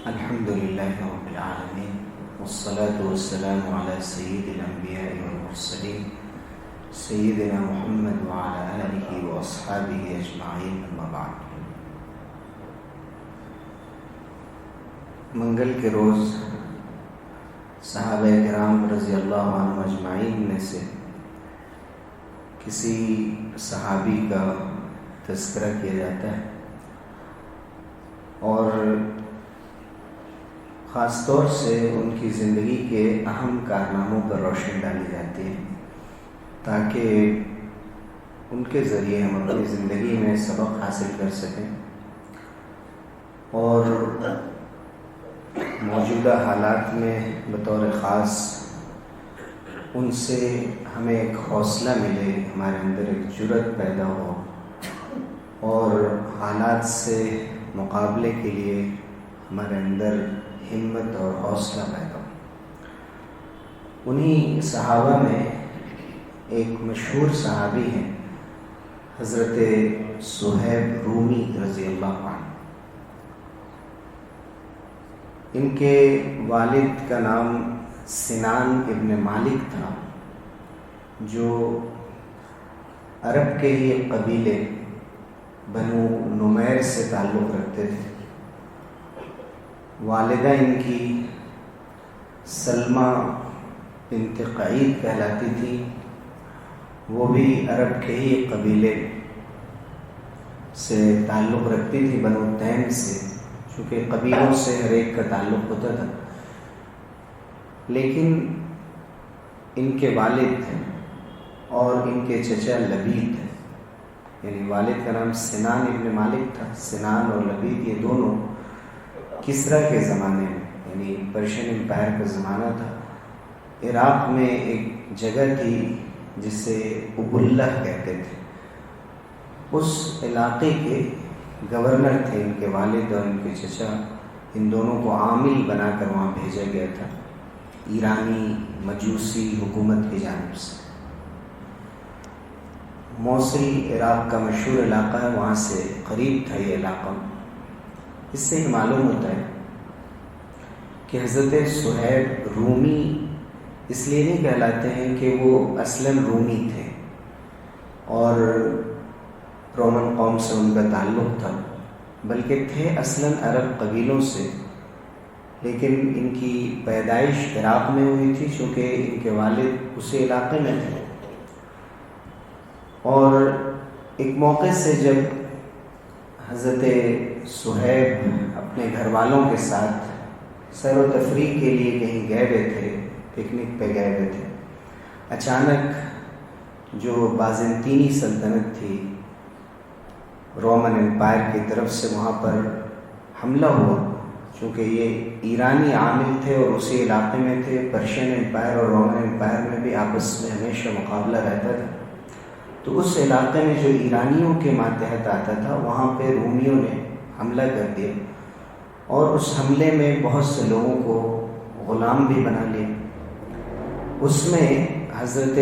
الحمد لله رب العالمين والصلاة والسلام على سيد الأنبياء والمرسلين سيدنا محمد وعلى آله وأصحابه أجمعين أما بعد۔ منگل کے روز صحابہ کرام رضی اللہ عنہ اجمعین میں سے کسی صحابی کا تذکرہ کیا جاتا ہے اور خاص طور سے ان کی زندگی کے اہم کارناموں پر روشنی ڈالی جاتی ہے تاکہ ان کے ذریعے ہم اپنی زندگی میں سبق حاصل کر سکیں اور موجودہ حالات میں بطور خاص ان سے ہمیں ایک حوصلہ ملے، ہمارے اندر ایک جرأت پیدا ہو اور حالات سے مقابلے کے لیے ہمارے اندر ہمت اور حوصلہ پیدا ہو۔ انہی صحابہ میں ایک مشہور صحابی ہیں حضرت صہیب رومی رضی اللہ عنہ۔ ان کے والد کا نام سنان ابن مالک تھا، جو عرب کے ہی ایک قبیلے بنو نمیر سے تعلق رکھتے تھے۔ والدہ ان کی سلمہ بنت قعید کہلاتی تھی، وہ بھی عرب کے ہی ایک قبیلے سے تعلق رکھتی تھی، بنو تیم سے، چونکہ قبیلوں سے ہر ایک کا تعلق ہوتا تھا۔ لیکن ان کے والد اور ان کے چچا لبید، یعنی والد کا نام سنان ابن مالک تھا، سنان اور لبید یہ دونوں کسریٰ کے زمانے میں، یعنی پرشین امپائر کا زمانہ تھا، عراق میں ایک جگہ تھی جسے ابلہ کہتے تھے، اس علاقے کے گورنر تھے ان کے والد اور ان کے چچا۔ ان دونوں کو عامل بنا کر وہاں بھیجا گیا تھا ایرانی مجوسی حکومت کی جانب سے۔ موصل عراق کا مشہور علاقہ ہے، وہاں سے قریب تھا یہ علاقہ۔ اس سے یہ معلوم ہوتا ہے کہ حضرت صہیب رومی اس لیے نہیں کہلاتے ہیں کہ وہ اصلاً رومی تھے اور رومن قوم سے ان کا تعلق تھا، بلکہ تھے اصلاً عرب قبیلوں سے، لیکن ان کی پیدائش عراق میں ہوئی تھی چونکہ ان کے والد اسی علاقے میں تھے۔ اور ایک موقع سے جب حضرت صہیب اپنے گھر والوں کے ساتھ سیر و تفریح کے لیے کہیں گئے ہوئے تھے، پکنک پہ گئے ہوئے تھے، اچانک جو بازنطینی سلطنت تھی رومن امپائر کی طرف سے وہاں پر حملہ ہوا، چونکہ یہ ایرانی عامل تھے اور اسی علاقے میں تھے۔ پرشین امپائر اور رومن امپائر میں بھی آپس میں ہمیشہ مقابلہ رہتا تھا، تو اس علاقے میں جو ایرانیوں کے ماتحت آتا تھا وہاں پہ رومیوں نے حملہ کر دیا اور اس حملے میں بہت سے لوگوں کو غلام بھی بنا لیا۔ اس میں حضرت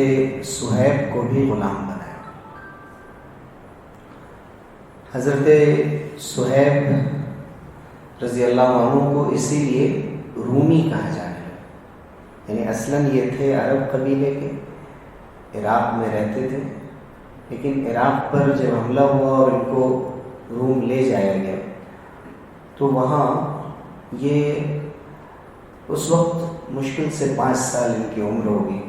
صہیب کو بھی غلام بنایا۔ حضرت صہیب رضی اللہ عنہ کو اسی لیے رومی کہا جاتا ہے، یعنی اصلاً یہ تھے عرب قبیلے کے، عراق میں رہتے تھے، لیکن عراق پر جب حملہ ہوا اور ان کو روم لے جایا گیا تو وہاں یہ اس وقت مشکل سے 5 سال ان کی عمر ہوگی،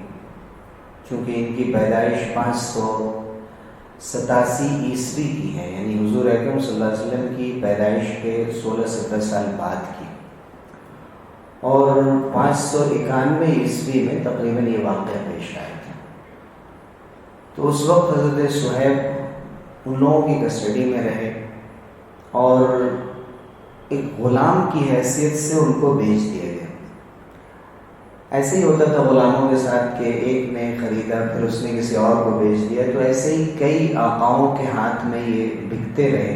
چونکہ ان کی پیدائش 587 عیسوی کی ہے، یعنی حضور اکرم صلی اللہ علیہ وسلم کی پیدائش کے 16-17 سال بعد کی، اور 591 عیسوی میں تقریباً یہ واقعہ پیش آیا تھا۔ تو اس وقت حضرت صہیب ان لوگوں کی کسٹڈی میں رہے اور ایک غلام کی حیثیت سے ان کو بھیج دیا گیا۔ ایسے ہی ہوتا تھا غلاموں کے ساتھ کہ ایک نے خریدا پھر اس نے کسی اور کو بھیج دیا، تو ایسے ہی کئی آقاؤں کے ہاتھ میں یہ بکتے رہے،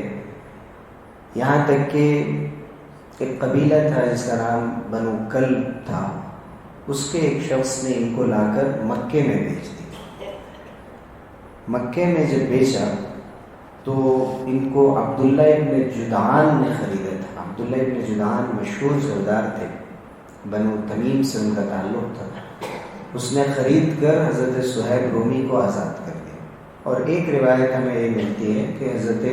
یہاں تک کہ ایک قبیلہ تھا جس کا نام بنو کلب تھا، اس کے ایک شخص نے ان کو لا کر مکے میں بھیج دیا۔ مکے میں جب بیچا تو تو ان کو عبداللہ ابن جدعان نے خریدا تھا۔ عبداللہ ابن جدعان مشہور سردار تھے، بنو تمیم سے ان کا تعلق تھا۔ اس نے خرید کر حضرت صہیب رومی کو آزاد کر دیا۔ اور ایک روایت ہمیں یہ ملتی ہے کہ حضرت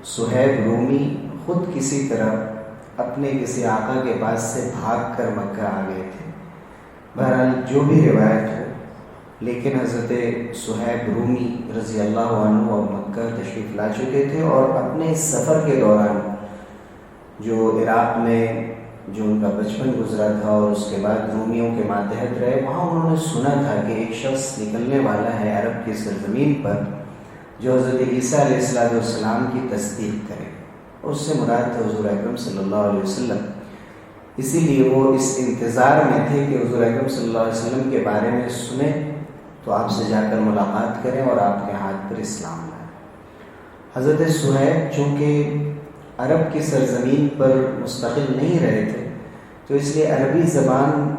صہیب رومی خود کسی طرح اپنے کسی آقا کے پاس سے بھاگ کر مکہ آ گئے تھے۔ بہرحال جو بھی روایت ہو، لیکن حضرت صہیب رومی رضی اللہ عنہ اور مکہ تشریف لا چکے تھے، اور اپنے سفر کے دوران جو عراق میں جو ان کا بچپن گزرا تھا اور اس کے بعد رومیوں کے ماتحت رہے، وہاں انہوں نے سنا تھا کہ ایک شخص نکلنے والا ہے عرب کی سرزمین پر جو حضرت عیسیٰ علیہ السلام کی تصدیق کرے، اور اس سے مراد تھا حضور اکرم صلی اللہ علیہ وسلم۔ اسی لیے وہ اس انتظار میں تھے کہ حضور اکرم صلی اللہ علیہ وسلم کے بارے میں سنیں تو آپ سے جا کر ملاقات کریں اور آپ کے ہاتھ پر اسلام لائیں۔ حضرت صہیب چونکہ عرب کی سرزمین پر مستقل نہیں رہے تھے، تو اس لیے عربی زبان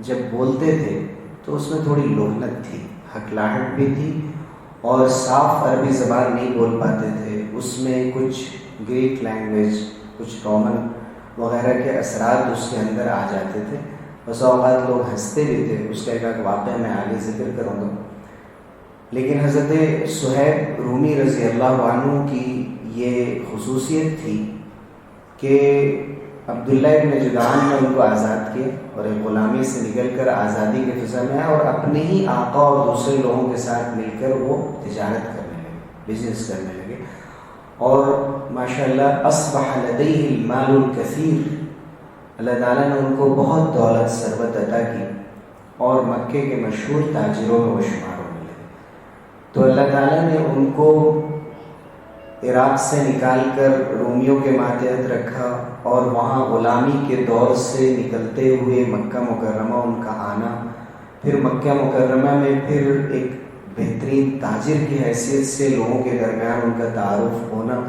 جب بولتے تھے تو اس میں تھوڑی لغنت تھی، ہکلاہٹ بھی تھی، اور صاف عربی زبان نہیں بول پاتے تھے۔ اس میں کچھ گریک لینگویج، کچھ رومن وغیرہ کے اثرات اس کے اندر آ جاتے تھے۔ بس اوقات لوگ ہنستے بھی تھے، اس کا ایک واقعہ میں آگے ذکر کروں گا۔ لیکن حضرت صہیب رومی رضی اللہ عنہ کی یہ خصوصیت تھی کہ عبداللہ ابن جدعان نے ان کو آزاد کیا اور ایک غلامی سے نکل کر آزادی کے فضا میں آیا، اور اپنے ہی آقا اور دوسرے لوگوں کے ساتھ مل کر وہ تجارت کرنے لگے، بزنس کرنے لگے، اور ماشاءاللہ اصبح لدیہ المال الکثیر، اللہ تعالیٰ نے ان کو بہت دولت ثروت عطا کی، اور مکے کے مشہور تاجروں میں وہ شمار ہونے لگے۔ تو اللہ تعالیٰ نے ان کو عراق سے نکال کر رومیوں کے ماتحت رکھا، اور وہاں غلامی کے دور سے نکلتے ہوئے مکہ مکرمہ ان کا آنا، پھر مکہ مکرمہ میں پھر ایک بہترین تاجر کی حیثیت سے لوگوں کے درمیان ان کا تعارف ہونا،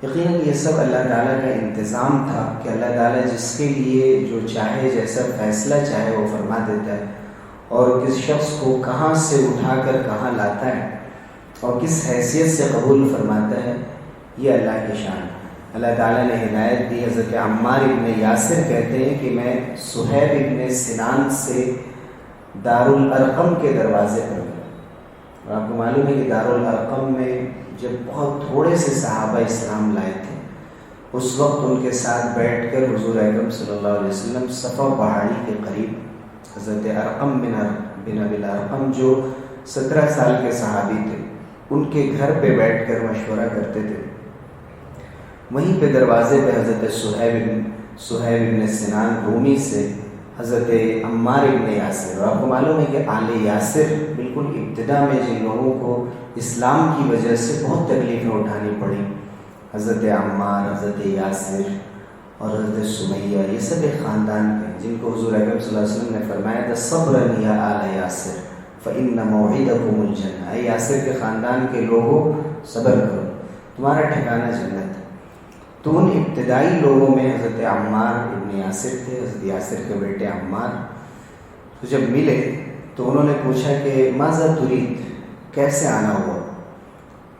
یقیناً یہ سب اللہ تعالیٰ کا انتظام تھا کہ اللہ تعالیٰ جس کے لیے جو چاہے، جیسا فیصلہ چاہے وہ فرما دیتا ہے، اور کس شخص کو کہاں سے اٹھا کر کہاں لاتا ہے اور کس حیثیت سے قبول فرماتا ہے، یہ اللہ کی شان ہے۔ اللہ تعالیٰ نے ہدایت دی۔ حضرت عمار ابن یاسر کہتے ہیں کہ میں صہیب ابن سنان سے دارالارقم کے دروازے پر گیا، اور آپ کو معلوم ہے کہ دارالارقم میں جب بہت تھوڑے سے صحابہ اسلام لائے تھے، اس وقت ان کے ساتھ بیٹھ کر حضور اکرم صلی اللہ علیہ وسلم صفا پہاڑی کے قریب حضرت ارقم بن ابی الارقم جو 17 سال کے صحابی تھے، ان کے گھر پہ بیٹھ کر مشورہ کرتے تھے۔ وہیں پہ دروازے پہ حضرت صہیب ابن سنان رومی سے حضرت عمار ابن یاسر، اور آپ کو معلوم ہے کہ آل یاسر بالکل ابتدا میں جن لوگوں کو اسلام کی وجہ سے بہت تکلیفیں اٹھانی پڑی، حضرت عمار، حضرت یاسر اور حضرت سمیہ، یہ سب ایک خاندان کے ہیں جن کو حضور اکرم صلی اللہ علیہ وسلم نے فرمایا تھا صبرا یا آل یاسر فإن موعدکم الجنہ، اے یاسر کے خاندان کے لوگوں صبر کرو، تمہارا ٹھکانہ جنت ہے۔ تو ان ابتدائی لوگوں میں حضرت عمار ابن یاسر تھے، حضرت یاسر کے بیٹے عمار۔ تو جب ملے تو انہوں نے پوچھا کہ ماذا ترید، کیسے آنا ہوا؟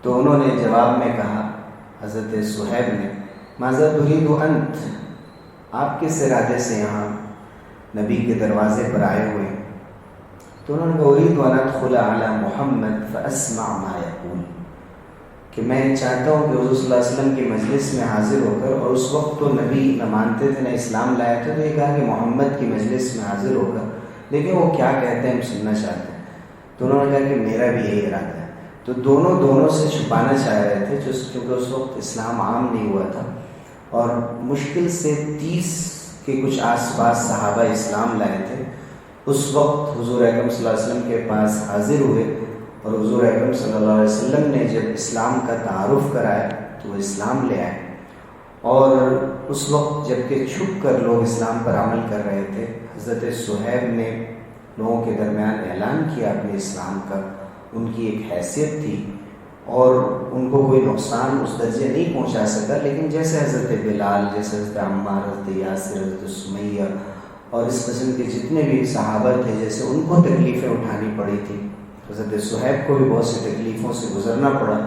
تو انہوں نے جواب میں کہا، حضرت صہیب نے، ماذا ترید انت، آپ کس ارادے سے یہاں نبی کے دروازے پر آئے ہوئے؟ تو انہوں نے کہا ارید ان ادخل علی محمد فاسمع ما یقول، کہ میں چاہتا ہوں کہ حضور صلی اللہ علیہ وسلم کی مجلس میں حاضر ہو کر، اور اس وقت تو نبی نہ مانتے تھے نہ اسلام لائے تھے، تو یہ کہا کہ محمد کی مجلس میں حاضر ہو کر لیکن وہ کیا کہتے ہیں ہم سننا چاہتے ہیں۔ تو انہوں نے کہا کہ میرا بھی یہی ارادہ ہے۔ تو دونوں سے چھپانا چاہ رہے تھے، کیونکہ اس وقت اسلام عام نہیں ہوا تھا، اور مشکل سے 30 کے کچھ آس پاس صحابہ اسلام لائے تھے۔ اس وقت حضور اکرم صلی اللہ علیہ وسلم کے پاس حاضر ہوئے، اور حضور اکرم صلی اللہ علیہ وسلم نے جب اسلام کا تعارف کرایا تو وہ اسلام لے آئے، اور اس وقت جب کہ چھپ کر لوگ اسلام پر عمل کر رہے تھے، حضرت صہیب نے لوگوں کے درمیان اعلان کیا اپنے اسلام کا۔ ان کی ایک حیثیت تھی اور ان کو کوئی نقصان اس درجے نہیں پہنچا سکا، لیکن جیسے حضرت بلال، جیسے حضرت عمار، حضرت یاسر، حضرت سمیہ اور اس قسم کے جتنے بھی صحابہ تھے، جیسے ان کو تکلیفیں اٹھانی پڑی تھی، حضرت صہیب کو بھی بہت سی تکلیفوں سے گزرنا پڑا،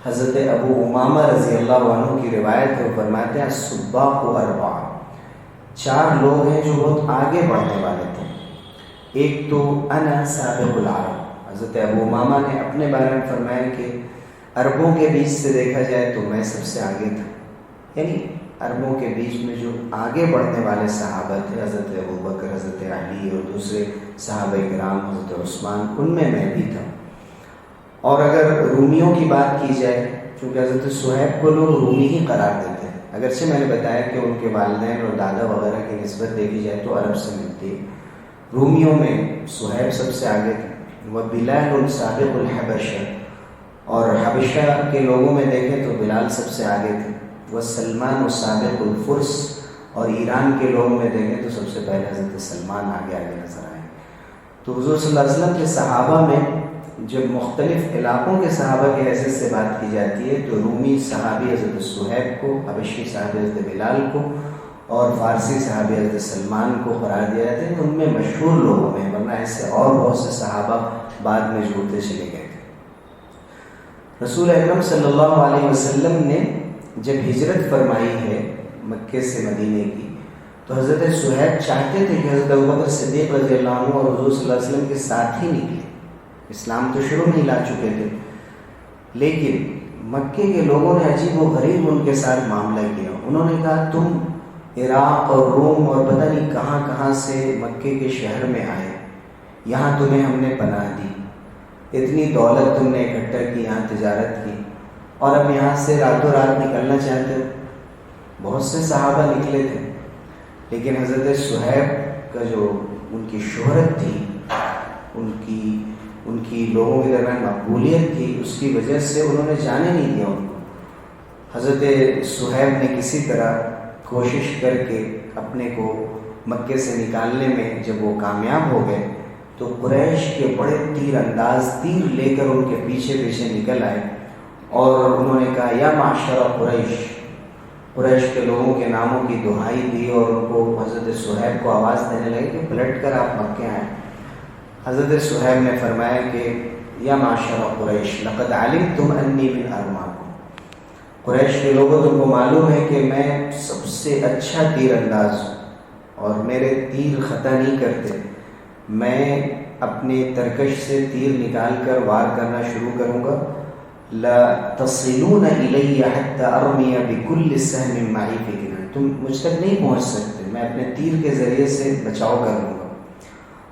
حضرت ابو امامہ رضی اللہ عنہ کی روایت ہے، فرماتے ہیں السباق اربع، 4 لوگ ہیں جو بہت آگے بڑھنے والے تھے۔ ایک تو انا سابق العرب، حضرت ابو امامہ نے اپنے بارے میں فرمایا کہ عربوں کے بیچ سے دیکھا جائے تو میں سب سے آگے تھا، یعنی عربوں کے بیچ میں جو آگے بڑھنے والے صحابہ تھے، حضرت ابو بکر، حضرت علی اور دوسرے صحابہ کرام، حضرت عثمان، ان میں بھی تھا۔ اور اگر رومیوں کی بات کی جائے، چونکہ حضرت صہیب کو لوگ رومی ہی قرار دیتے ہیں، اگرچہ میں نے بتایا کہ ان کے والدین اور دادا وغیرہ کی نسبت دیکھی جائے تو عرب سے ملتی ہے، رومیوں میں صہیب سب سے آگے تھے۔ وہ بلال سابق الحبشہ، اور حبشہ کے لوگوں میں دیکھیں تو بلال سب سے آگے تھے۔ وہ سلمان سابق الفرس، اور ایران کے لوگوں میں دیکھیں تو سب سے پہلے حضرت سلمان آگے نظر آئے۔ تو حضور صلی اللہ علیہ وسلم کے صحابہ میں جب مختلف علاقوں کے صحابہ کی حیثیت سے بات کی جاتی ہے تو رومی صحابی حضرت صہیب کو، حبشی صحابی حضرت بلال کو، اور فارسی صحابی حضرت سلمان کو قرار دیا جاتا ہے۔ ان میں مشہور لوگوں میں، ورنہ ایسے اور بہت سے صحابہ بعد میں جڑتے چلے گئے تھے۔ رسول اکرم صلی اللہ علیہ وسلم نے جب ہجرت فرمائی ہے مکے سے مدینے کی، تو حضرت صہیب چاہتے تھے کہ حضرت ابوبکر صدیق رضی اللہ عنہ اور حضور صلی اللہ علیہ وسلم کے ساتھ ہی نکلے، اسلام تو شروع میں ہی لا چکے تھے، لیکن مکے کے لوگوں نے عجیب و غریب ان کے ساتھ معاملہ کیا۔ انہوں نے کہا تم عراق اور روم اور پتہ نہیں کہاں کہاں سے مکے کے شہر میں آئے، یہاں تمہیں ہم نے پناہ دی، اتنی دولت تم نے اکٹھا کی، یہاں تجارت کی، اور اب یہاں سے راتوں رات نکلنا چاہتے ہو۔ بہت سے صحابہ نکلے تھے، لیکن حضرت صہیب کا جو ان کی شہرت تھی، ان کی لوگوں کے درمیان مقبولیت تھی، اس کی وجہ سے انہوں نے جانے نہیں دیا ان کو۔ حضرت صہیب نے کسی طرح کوشش کر کے اپنے کو مکے سے نکالنے میں جب وہ کامیاب ہو گئے تو قریش کے بڑے تیر انداز تیر لے کر ان کے پیچھے پیچھے نکل آئے، اور انہوں نے کہا یا معشر قریش، قریش کے لوگوں کے ناموں کی دہائی دی، اور ان کو حضرت صہیب کو آواز دینے لگے کہ پلٹ کر آپ مکے آئیں۔ حضرت صہیب نے فرمایا کہ یا معشر قریش لقد علمتم انی من ارماکم، قریش کے لوگوں تم کو معلوم ہے کہ میں سب سے اچھا تیر انداز ہوں اور میرے تیر خطا نہیں کرتے، میں اپنے ترکش سے تیر نکال کر وار کرنا شروع کروں گا، لا تصلون الی حتی ارمی بکل سہم معی فی کنان، تم مجھ تک نہیں پہنچ سکتے، میں اپنے تیر کے ذریعے سے بچاؤ کر لوں گا،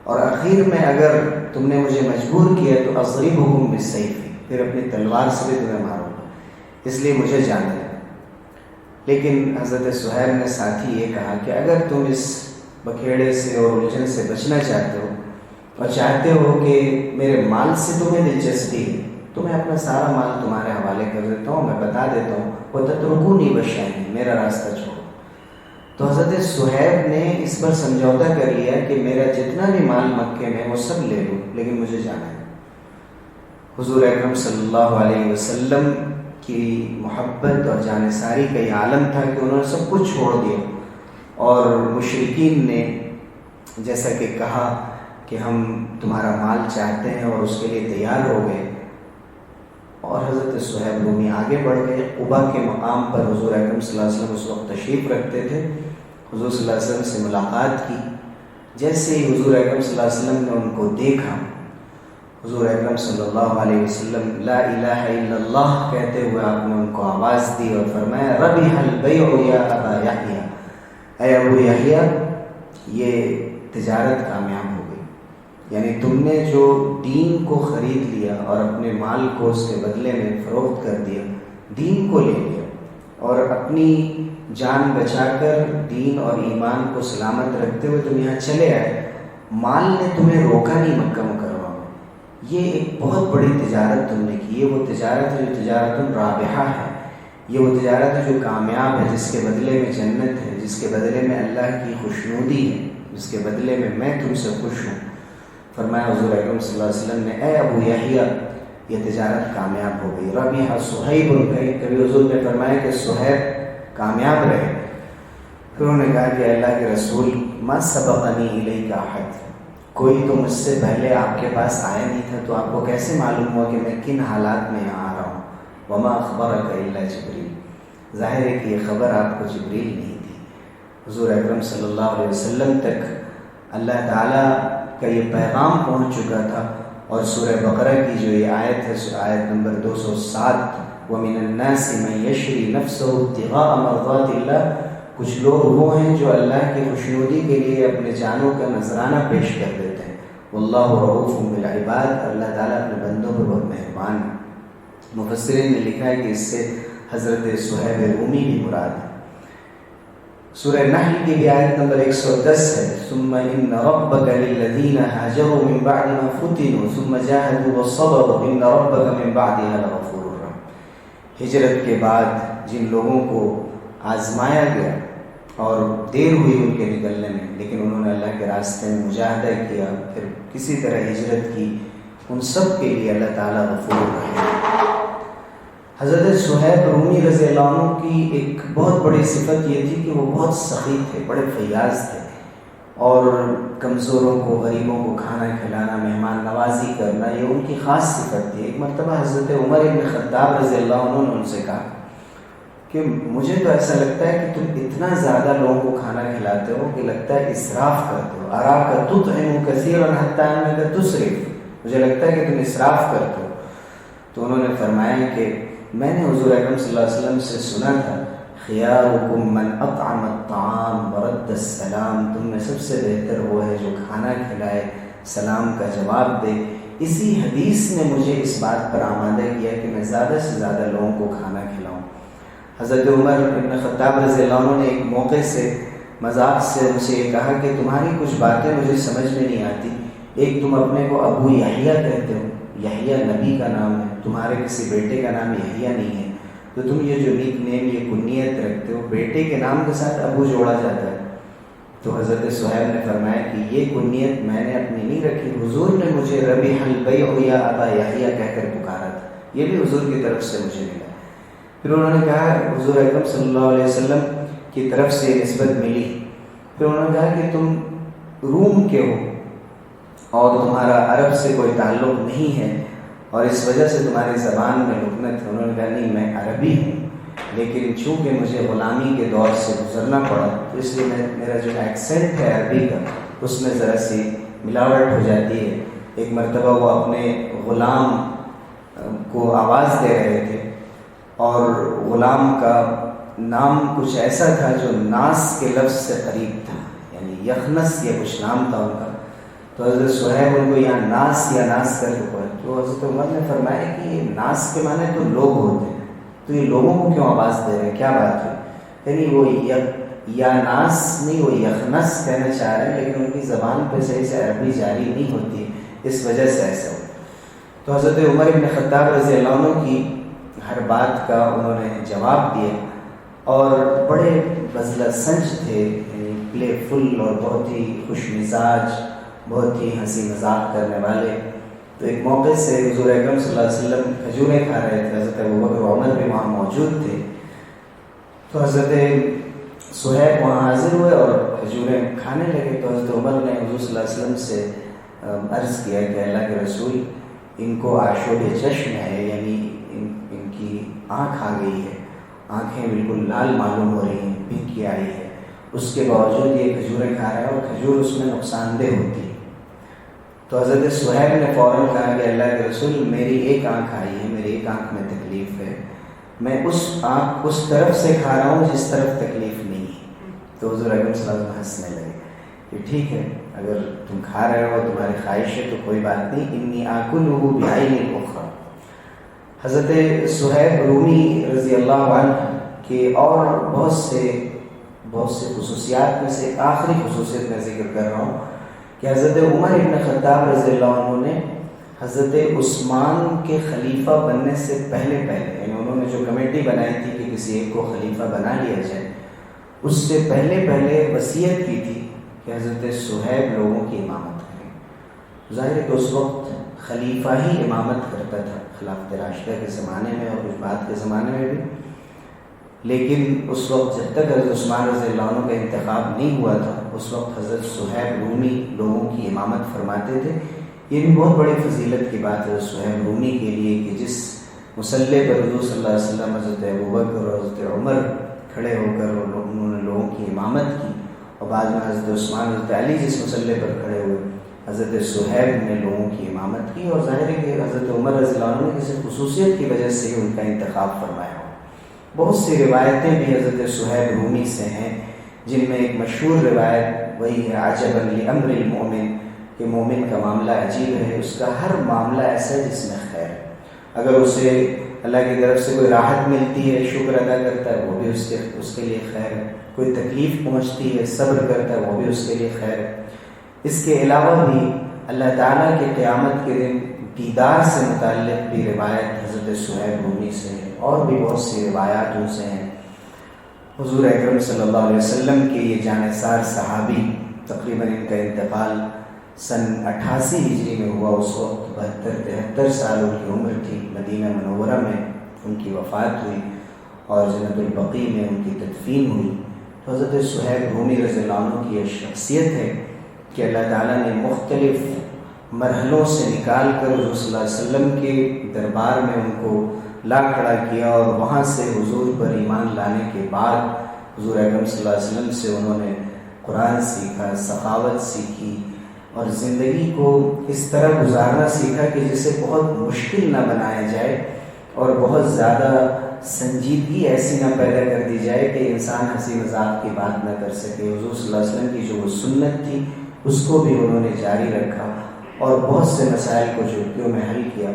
اور آخر میں اگر تم نے مجھے مجبور کیا تو اضربکم بالسیف، پھر اپنی تلوار سے بھی تمہیں ماروں گا، اس لیے مجھے جانا ہے۔ لیکن حضرت صہیب نے ساتھ ہی یہ کہا کہ اگر تم اس بکھیڑے سے اور الجھن سے بچنا چاہتے ہو اور چاہتے ہو کہ میرے مال سے تمہیں دلچسپی ہے تو میں اپنا سارا مال تمہارے حوالے کر دیتا ہوں، میں بتا دیتا ہوں، وَتَتْرُكُونِي بَشَّائِنِ، میرا راستہ چھوڑو۔ تو حضرت صہیب نے اس پر سمجھوتا کر لیا کہ میرا جتنا بھی مال مکے میں وہ سب لے لو، لیکن مجھے جانا ہے۔ حضور اکرم صلی اللہ علیہ وسلم کی محبت اور جانثاری کا یہ عالم تھا کہ انہوں نے سب کچھ چھوڑ دیا، اور مشرکین نے جیسا کہ کہا کہ ہم تمہارا مال چاہتے ہیں، اور اس کے لیے تیار ہو گئے، اور حضرت صہیب رومی آگے بڑھ گئے۔ قبا کے مقام پر حضور اکرم صلی اللہ علیہ وسلم اس وقت تشریف رکھتے تھے، حضور صلی اللہ علیہ وسلم سے ملاقات کی۔ جیسے ہی حضور اکرم صلی اللہ علیہ وسلم نے ان کو دیکھا، حضور اکرم صلی اللہ علیہ وسلم لا الہ الا اللہ کہتے ہوئے آپ نے ان کو آواز دی اور فرمایا ربح البیع یا ابا یحییٰ، اے ابو یحییٰ یہ تجارت کامیاب ہو گئی، یعنی تم نے جو دین کو خرید لیا اور اپنے مال کو اس کے بدلے میں فروخت کر دیا، دین کو لے لیا اور اپنی جان بچا کر دین اور ایمان کو سلامت رکھتے ہوئے تم یہاں چلے آئے، مال نے تمہیں روکا نہیں مکہ مکرمہ میں۔ یہ ایک بہت بڑی تجارت تم نے کی، یہ وہ تجارت ہے جو تجارت رابحہ ہے، یہ وہ تجارت ہے جو کامیاب ہے، جس کے بدلے میں جنت ہے، جس کے بدلے میں اللہ کی خوشنودی ہے، جس کے بدلے میں تم سے خوش ہوں۔ فرمایا حضور اکرم صلی اللہ علیہ وسلم نے اے ابو یحییٰ یہ تجارت کامیاب ہو گئی، ربح صہیب، کبھی حضور نے فرمایا کہ صہیب کامیاب رہے۔ پھر انہوں نے کہا کہ اللہ کے رسول ما سبقنی الیک احد، کوئی تو مجھ سے پہلے آپ کے پاس آیا نہیں تھا، تو آپ کو کیسے معلوم ہوا کہ میں کن حالات میں یہاں آ رہا ہوں؟ وما اخبرک الا جبریل، ظاہر ہے کہ یہ خبر آپ کو جبریل نہیں دی، حضور اکرم صلی اللہ علیہ وسلم تک اللہ تعالیٰ کا یہ پیغام پہنچ چکا تھا۔ اور سورہ بقرہ کی جو یہ آیت ہے، آیت نمبر 207، وَمِنَ النَّاسِ مَن يَشْرِي نَفْسَهُ ابْتِغَاءَ مَرْضَاتِ اللَّهِ، کچھ لوگ وہ ہیں جو اللہ کی خوشنودی کے لیے اپنے جانوں کا نذرانہ پیش کر دیتے ہیں۔ واللہ رؤوف بالعباد، اللہ تعالیٰ اپنے بندوں پر بہت مہربان ہے۔ مفسرین نے لکھا ہے کہ اس سے حضرت صہیب رومی بھی مراد ہے۔ سورہ نحل کی بھی آیت نمبر 110 ہے، ثم ان ربک للذین ہاجروا من بعد ما فتنوا ثم جاہدوا وصبروا ان ربک من بعدها لغفور رحیم۔ ہجرت کے بعد جن لوگوں کو آزمایا گیا اور دیر ہوئی ان کے نکلنے میں، لیکن انہوں نے اللہ کے راستے میں مجاہدہ کیا، پھر کسی طرح ہجرت کی، ان سب کے لیے اللہ تعالیٰ غفور رحیم۔ حضرت صہیب رومی رضی اللہ عنہ کی ایک بہت بڑی صفت یہ تھی کہ وہ بہت سخی تھے، بڑے فیاض تھے، اور کمزوروں کو، غریبوں کو کھانا کھلانا، مہمان نوازی کرنا، یہ ان کی خاص صفت تھی۔ ایک مرتبہ حضرت عمر بن خطاب رضی اللہ عنہ نے ان سے کہا کہ مجھے تو ایسا لگتا ہے کہ تم اتنا زیادہ لوگوں کو کھانا کھلاتے ہو کہ لگتا ہے اسراف کرتے ہو، اراک تطعم کثیرا حتی انک تسرف، مجھے لگتا ہے کہ تم اسراف کرتے ہو۔ تو انہوں نے فرمایا کہ میں نے حضور اکرم صلی اللہ علیہ وسلم سے سنا تھا، خیارکم من اطعم الطعام ورد السلام، تم میں سب سے بہتر وہ ہے جو کھانا کھلائے، سلام کا جواب دے۔ اسی حدیث نے مجھے اس بات پر آمادہ کیا کہ میں زیادہ سے زیادہ لوگوں کو کھانا کھلاؤں۔ حضرت عمر بن خطاب رضی اللہ عنہ نے ایک موقع سے مذاق سے ان سے یہ کہا کہ تمہاری کچھ باتیں مجھے سمجھ میں نہیں آتی، ایک تم اپنے کو ابو یحییٰ کہتے ہو، یحییٰ نبی کا نام ہے، تمہارے کسی بیٹے کا نام یحییٰ نہیں ہے، تو تم یہ جو نیک نیم، یہ کنیت رکھتے ہو، بیٹے کے نام کے ساتھ ابو جوڑا جاتا ہے۔ تو حضرت صہیب نے فرمایا کہ یہ کنیت میں نے اپنی نہیں رکھی، حضور نے مجھے ربیح البیع یا ابا یحییٰ کہہ کر پکارا تھا، یہ بھی حضور کی طرف سے مجھے ملا۔ پھر انہوں نے کہا حضور اکرم صلی اللہ علیہ وسلم کی طرف سے نسبت ملی۔ پھر انہوں نے کہا کہ تم روم کے ہو اور تمہارا عرب سے کوئی تعلق نہیں ہے اور اس وجہ سے تمہاری زبان میں لکنت ہے۔ انہوں نے کہا نہیں، میں عربی ہوں، لیکن چونکہ مجھے غلامی کے دور سے گزرنا پڑا تو اس لیے میرا جو ایکسنٹ ہے عربی کا اس میں ذرا سی ملاوٹ ہو جاتی ہے۔ ایک مرتبہ وہ اپنے غلام کو آواز دے رہے تھے اور غلام کا نام کچھ ایسا تھا جو ناس کے لفظ سے قریب تھا، یعنی یخنس یا کچھ نام تھا ان کا۔ تو حضرت صہیب ان کو یہاں ناس یا ناس کر کے پڑھا، تو حضرت عمر نے فرمایا کہ یہ ناس کے معنی تو لوگ ہوتے ہیں، تو یہ لوگوں کو کیوں آواز دے رہے ہیں، کیا بات ہے؟ یعنی وہ یا ناس نہیں، وہ یخنس کہنا چاہ رہے ہیں، لیکن ان کی زبان پہ صحیح سے عربی جاری نہیں ہوتی، اس وجہ سے ایسا ہو۔ تو حضرت عمر بن خطاب رضی اللہ عنہ کی ہر بات کا انہوں نے جواب دیا، اور بڑے بذلہ سنج تھے، پلے فل اور بہت ہی خوش مزاج، بہت ہی ہنسی مذاق کرنے والے۔ تو ایک موقع سے حضور اکرم صلی اللہ علیہ وسلم کھجوریں کھا رہے تھے، حضرت ابوبکر و عمر بھی وہاں موجود تھے، تو حضرت صہیب وہاں حاضر ہوئے اور کھجوریں کھانے لگے۔ تو حضرت عمر نے حضور صلی اللہ علیہ وسلم سے عرض کیا کہ اللہ کے رسول، ان کو آشوب چشم ہے، یعنی ان کی آنکھ آ گئی ہے، آنکھیں بالکل لال معلوم ہو رہی ہیں، پھنکی آئی ہے، اس کے باوجود یہ کھجوریں کھا رہے ہیں، اور کھجور اس میں نقصان دہ ہوتی ہے۔ تو حضرت صہیب نے فوراً کہا کہ اللہ کے رسول، میری ایک آنکھ آئی ہے، میری ایک آنکھ میں تکلیف ہے، میں اس طرف سے کھا رہا ہوں جس طرف تکلیف نہیں ہے۔ تو حضور اکرم صلی اللہ علیہ وسلم ہنسنے لگے کہ ٹھیک ہے، اگر تم کھا رہے ہو، تمہاری خواہش ہے تو کوئی بات نہیں، انی آکلہ بعین الاخری۔ حضرت صہیب رومی رضی اللہ عنہ کے اور بہت سے خصوصیات میں سے ایک آخری خصوصیت میں ذکر کر رہا ہوں کہ حضرت عمر بن خطاب رضی اللہ عنہ نے حضرت عثمان کے خلیفہ بننے سے پہلے یعنی انہوں نے جو کمیٹی بنائی تھی کہ کسی ایک کو خلیفہ بنا لیا جائے، اس سے پہلے وصیت کی تھی کہ حضرت صہیب لوگوں کی امامت کریں۔ ظاہر ہے کہ اس وقت خلیفہ ہی امامت کرتا تھا، خلافت راشدہ کے زمانے میں اور کچھ بعد کے زمانے میں بھی، لیکن اس وقت جب تک حضرت عثمان رضی اللہ عنہ کا انتخاب نہیں ہوا تھا، اس وقت حضرت صہیب رومی لوگوں کی امامت فرماتے تھے۔ یہ بھی بہت بڑی فضیلت کی بات ہے صہیب رومی کے لیے کہ جس مصلی پر حضور صلی اللہ علیہ وسلم حضرت ابوبکر اور حضرت عمر کھڑے ہو کر انہوں نے لوگوں کی امامت کی، اور بعد میں حضرت عثمان حضرت علی جس مصلی پر کھڑے ہوئے حضرت صہیب نے لوگوں کی امامت کی، اور ظاہر ہے کہ حضرت عمر رضی اللہ عنہ نے کسی خصوصیت کی وجہ سے ان کا انتخاب فرمایا ہو۔ بہت سی روایتیں بھی حضرت صہیب رومی سے ہیں، جن میں ایک مشہور روایت وہی ہے عجبا لامر المؤمن، کہ مومن کا معاملہ عجیب ہے، اس کا ہر معاملہ ایسا ہے جس میں خیر ہے۔ اگر اسے اللہ کی طرف سے کوئی راحت ملتی ہے شکر ادا کرتا ہے، وہ بھی اس کے لیے خیر ہے، کوئی تکلیف پہنچتی ہے صبر کرتا ہے، وہ بھی اس کے لیے خیر ہے۔ اس کے علاوہ بھی اللہ تعالیٰ کے قیامت کے دن دیدار سے متعلق بھی روایت حضرت صہیب رومی سے ہے، اور بھی بہت سی روایات ان سے ہیں۔ حضور اکرم صلی اللہ علیہ وسلم کے یہ جانثار صحابی، تقریباً ان کا انتقال سن 88 ہجری میں ہوا، اس وقت 72-73 سال ان کی عمر تھی۔ مدینہ منورہ میں ان کی وفات ہوئی اور جنت البقیع میں ان کی تدفین ہوئی۔ تو حضرت صہیب رومی رضی اللہ عنہ کی یہ شخصیت ہے کہ اللہ تعالیٰ نے مختلف مرحلوں سے نکال کر حضور صلی اللہ علیہ وسلم کے دربار میں ان کو لا کھڑا کیا، اور وہاں سے حضور پر ایمان لانے کے بعد حضور اکرم صلی اللہ علیہ وسلم سے انہوں نے قرآن سیکھا، سخاوت سیکھی، اور زندگی کو اس طرح گزارنا سیکھا کہ جسے بہت مشکل نہ بنایا جائے اور بہت زیادہ سنجیدگی ایسی نہ پیدا کر دی جائے کہ انسان ہنسی مذاق کی بات نہ کر سکے۔ حضور صلی اللہ علیہ وسلم کی جو وہ سنت تھی اس کو بھی انہوں نے جاری رکھا، اور بہت سے مسائل کو جھٹکیوں میں حل کیا۔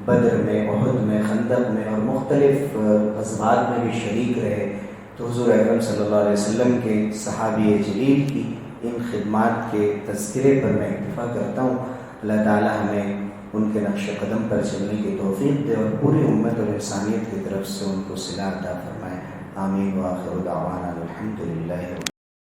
بدر میں، احد میں، خندق میں اور مختلف غزوات میں بھی شریک رہے۔ تو حضور اکرم صلی اللہ علیہ وسلم کے صحابی جلیل کی ان خدمات کے تذکرے پر میں اکتفا کرتا ہوں۔ اللہ تعالیٰ ہمیں ان کے نقش قدم پر چلنے کی توفیق دے، اور پوری امت اور انسانیت کی طرف سے ان کو صلہ عطا فرمائے۔ آمین۔ وآخر دعوانا الحمد للہ۔